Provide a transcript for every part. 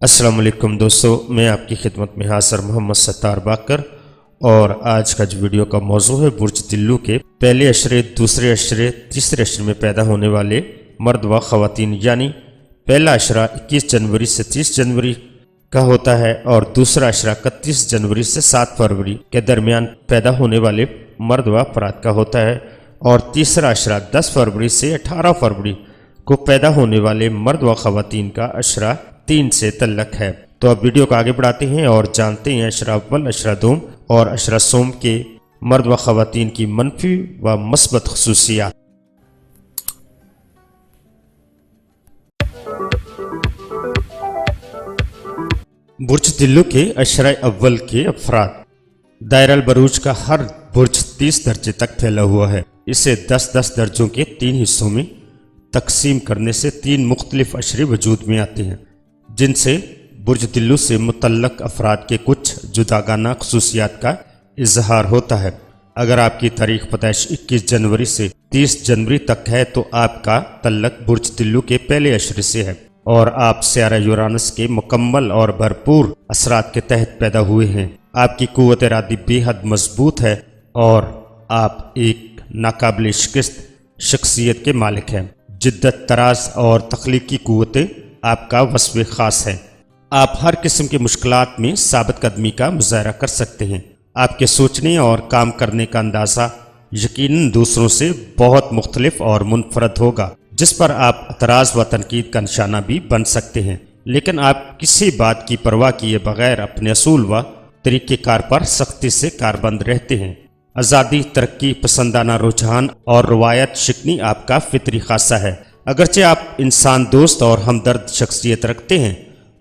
السلام علیکم دوستو، میں آپ کی خدمت میں حاضر محمد ستار باقر، اور آج کا جو ویڈیو کا موضوع ہے برج دلو کے پہلے اشرے، دوسرے اشرے، تیسرے اشرے میں پیدا ہونے والے مرد و خواتین، یعنی پہلا اشرہ 21 جنوری سے 30 جنوری کا ہوتا ہے اور دوسرا اشرہ 31 جنوری سے 7 فروری کے درمیان پیدا ہونے والے مرد و افراد کا ہوتا ہے، اور تیسرا اشرہ 10 فروری سے 18 فروری کو پیدا ہونے والے مرد و خواتین کا اشرہ 3 سے تعلق ہے۔ تو اب ویڈیو کو آگے بڑھاتے ہیں اور جانتے ہیں اشرہ اول، اشرہ دوم اور اشرہ سوم کے مرد و خواتین کی منفی و مثبت خصوصیات۔ برج دلو کے اشرہ اول کے افراد۔ دائرہ البروج کا ہر برج 30 درجے تک پھیلا ہوا ہے۔ اسے 10 درجوں کے 3 حصوں میں تقسیم کرنے سے 3 مختلف اشرے وجود میں آتے ہیں، جن سے برج دلو سے متعلق افراد کے کچھ جداگانہ خصوصیات کا اظہار ہوتا ہے۔ اگر آپ کی تاریخ پیدائش 21 جنوری سے 30 جنوری تک ہے تو آپ کا تعلق برج دلو کے پہلے اشرے سے ہے، اور آپ سیارہ یورانس کے مکمل اور بھرپور اثرات کے تحت پیدا ہوئے ہیں۔ آپ کی قوت ارادی بے حد مضبوط ہے اور آپ ایک ناقابل شکست شخصیت کے مالک ہیں۔ جدت، تراز اور تخلیقی قوتیں آپ کا وصف خاص ہے۔ آپ ہر قسم کی مشکلات میں ثابت قدمی کا مظاہرہ کر سکتے ہیں۔ آپ کے سوچنے اور کام کرنے کا اندازہ یقیناً دوسروں سے بہت مختلف اور منفرد ہوگا، جس پر آپ اعتراض و تنقید کا نشانہ بھی بن سکتے ہیں، لیکن آپ کسی بات کی پرواہ کیے بغیر اپنے اصول و طریقہ کار پر سختی سے کاربند رہتے ہیں۔ آزادی، ترقی پسندانہ رجحان اور روایت شکنی آپ کا فطری خاصہ ہے۔ اگرچہ آپ انسان دوست اور ہمدرد شخصیت رکھتے ہیں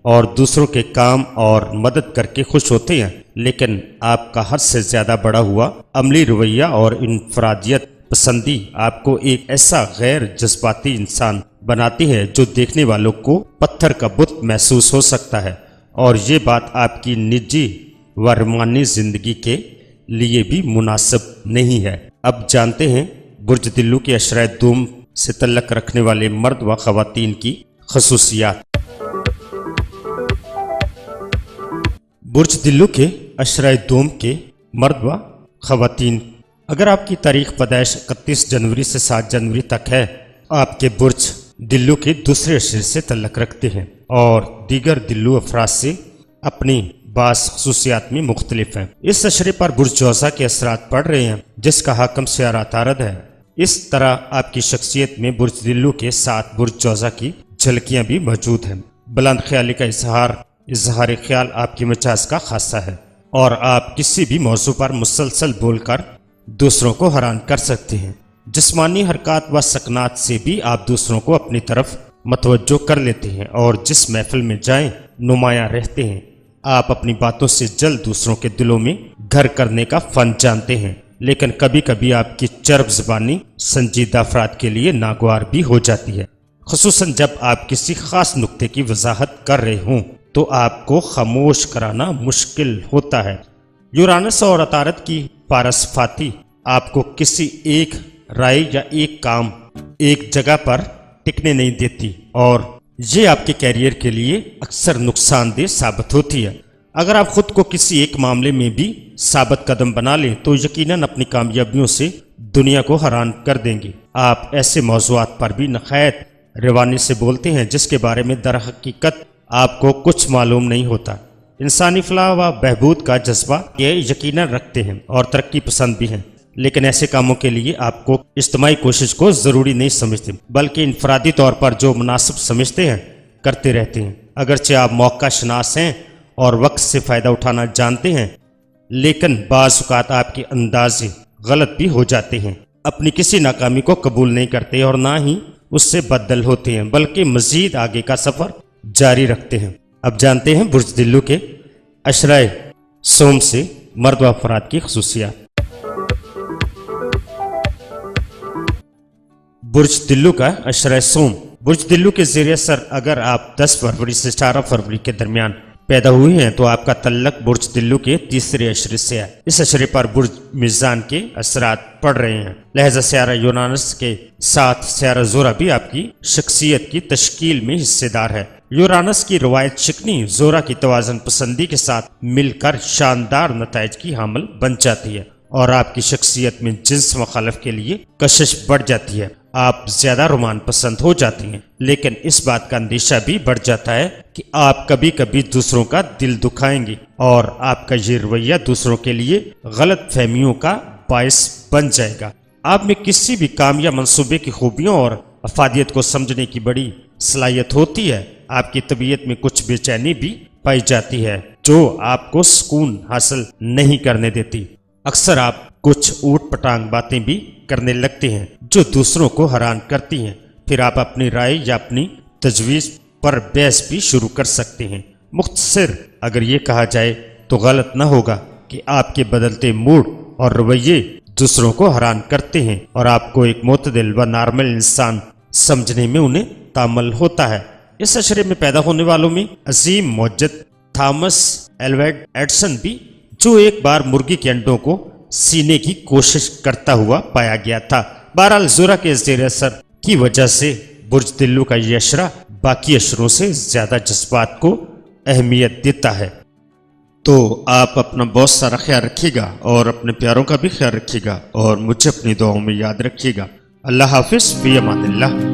اور دوسروں کے کام اور مدد کر کے خوش ہوتے ہیں، لیکن آپ کا حد سے زیادہ بڑا ہوا عملی رویہ اور انفرادیت پسندی آپ کو ایک ایسا غیر جذباتی انسان بناتی ہے جو دیکھنے والوں کو پتھر کا بت محسوس ہو سکتا ہے، اور یہ بات آپ کی نجی و روحانی زندگی کے لیے بھی مناسب نہیں ہے۔ اب جانتے ہیں برج دلو کے اشرہ دوم سے تعلق رکھنے والے مرد و خواتین کی خصوصیات۔ برج دلو کے اشرہ دوم کے مرد و خواتین۔ اگر آپ کی تاریخ پیدائش 31 جنوری سے 7 جنوری تک ہے، آپ کے برج دلو کے دوسرے اشرے سے تعلق رکھتے ہیں اور دیگر دلو افراد سے اپنی بعض خصوصیات میں مختلف ہیں۔ اس اشرے پر برج جوزہ کے اثرات پڑ رہے ہیں، جس کا حاکم سیارہ عطارد ہے۔ اس طرح آپ کی شخصیت میں برج دلو کے ساتھ برج جوزہ کی جھلکیاں بھی موجود ہیں۔ بلند خیالی کا اظہار خیال آپ کی مجاز کا خاصہ ہے، اور آپ کسی بھی موضوع پر مسلسل بول کر دوسروں کو حیران کر سکتے ہیں۔ جسمانی حرکات و سکنات سے بھی آپ دوسروں کو اپنی طرف متوجہ کر لیتے ہیں، اور جس محفل میں جائیں نمایاں رہتے ہیں۔ آپ اپنی باتوں سے جلد دوسروں کے دلوں میں گھر کرنے کا فن جانتے ہیں، لیکن کبھی کبھی آپ کی چرب زبانی سنجیدہ افراد کے لیے ناگوار بھی ہو جاتی ہے، خصوصاً جب آپ کسی خاص نقطے کی وضاحت کر رہے ہوں تو آپ کو خاموش کرانا مشکل ہوتا ہے۔ یورانس اور عطارد کی پاراسفاتی آپ کو کسی ایک رائے یا ایک کام ایک جگہ پر ٹکنے نہیں دیتی، اور یہ آپ کے کیریئر کے لیے اکثر نقصان دہ ثابت ہوتی ہے۔ اگر آپ خود کو کسی ایک معاملے میں بھی ثابت قدم بنا لیں تو یقیناً اپنی کامیابیوں سے دنیا کو حیران کر دیں گے۔ آپ ایسے موضوعات پر بھی نہایت روانی سے بولتے ہیں جس کے بارے میں در حقیقت آپ کو کچھ معلوم نہیں ہوتا۔ انسانی فلاح و بہبود کا جذبہ یہ یقیناً رکھتے ہیں اور ترقی پسند بھی ہیں، لیکن ایسے کاموں کے لیے آپ کو اجتماعی کوشش کو ضروری نہیں سمجھتے، بلکہ انفرادی طور پر جو مناسب سمجھتے ہیں کرتے رہتے ہیں۔ اگرچہ آپ موقع شناس ہیں اور وقت سے فائدہ اٹھانا جانتے ہیں، لیکن بعض اوقات آپ کے اندازے غلط بھی ہو جاتے ہیں۔ اپنی کسی ناکامی کو قبول نہیں کرتے اور نہ ہی اس سے بدل ہوتے ہیں، بلکہ مزید آگے کا سفر جاری رکھتے ہیں۔ اب جانتے ہیں برج دلو کے اشرہ سوم سے مرد و افراد کی خصوصیات۔ برج دلو کا اشرہ سوم۔ برج دلو کے زیر اثر اگر آپ 10 فروری سے 18 فروری کے درمیان پیدا ہوئے ہیں تو آپ کا تعلق برج دلو کے تیسرے اشرے سے ہے۔ اس اشرے پر برج میزان کے اثرات پڑ رہے ہیں، لہذا سیارہ یورانس کے ساتھ سیارہ زورا بھی آپ کی شخصیت کی تشکیل میں حصے دار ہے۔ یورانس کی روایت شکنی زورا کی توازن پسندی کے ساتھ مل کر شاندار نتائج کی حامل بن جاتی ہے اور آپ کی شخصیت میں جنس مخالف کے لیے کشش بڑھ جاتی ہے۔ آپ زیادہ رومان پسند ہو جاتی ہیں، لیکن اس بات کا اندیشہ بھی بڑھ جاتا ہے کہ آپ کبھی کبھی دوسروں کا دل دکھائیں گی اور آپ کا یہ رویہ دوسروں کے لیے غلط فہمیوں کا باعث بن جائے گا۔ آپ میں کسی بھی کام یا منصوبے کی خوبیوں اور افادیت کو سمجھنے کی بڑی صلاحیت ہوتی ہے۔ آپ کی طبیعت میں کچھ بے چینی بھی پائی جاتی ہے جو آپ کو سکون حاصل نہیں کرنے دیتی۔ اکثر آپ کچھ اوٹ پٹانگ باتیں بھی کرنے لگتے ہیں جو دوسروں کو حیران کرتی ہیں۔ پھر آپ اپنی رائے یا اپنی تجویز پر بحث بھی شروع کر سکتے ہیں۔ مختصر اگر یہ کہا جائے تو غلط نہ ہوگا کہ آپ کے بدلتے موڈ اور رویے دوسروں کو حیران کرتے ہیں اور آپ کو ایک معتدل و نارمل انسان سمجھنے میں انہیں تامل ہوتا ہے۔ اس اشرے میں پیدا ہونے والوں میں عظیم موجد تھامس ایلویڈ ایڈسن بھی، جو ایک بار مرغی کے انڈوں کو سینے کی کوشش کرتا ہوا پایا گیا تھا۔ بہرحال زورا کے زیر اثر کی وجہ سے برج دلو کا یہ اشرہ باقی اشروں سے زیادہ جذبات کو اہمیت دیتا ہے۔ تو آپ اپنا بہت سارا خیال رکھیے گا اور اپنے پیاروں کا بھی خیال رکھیے گا اور مجھے اپنی دعاؤں میں یاد رکھیے گا۔ اللہ حافظ، فی امان اللہ۔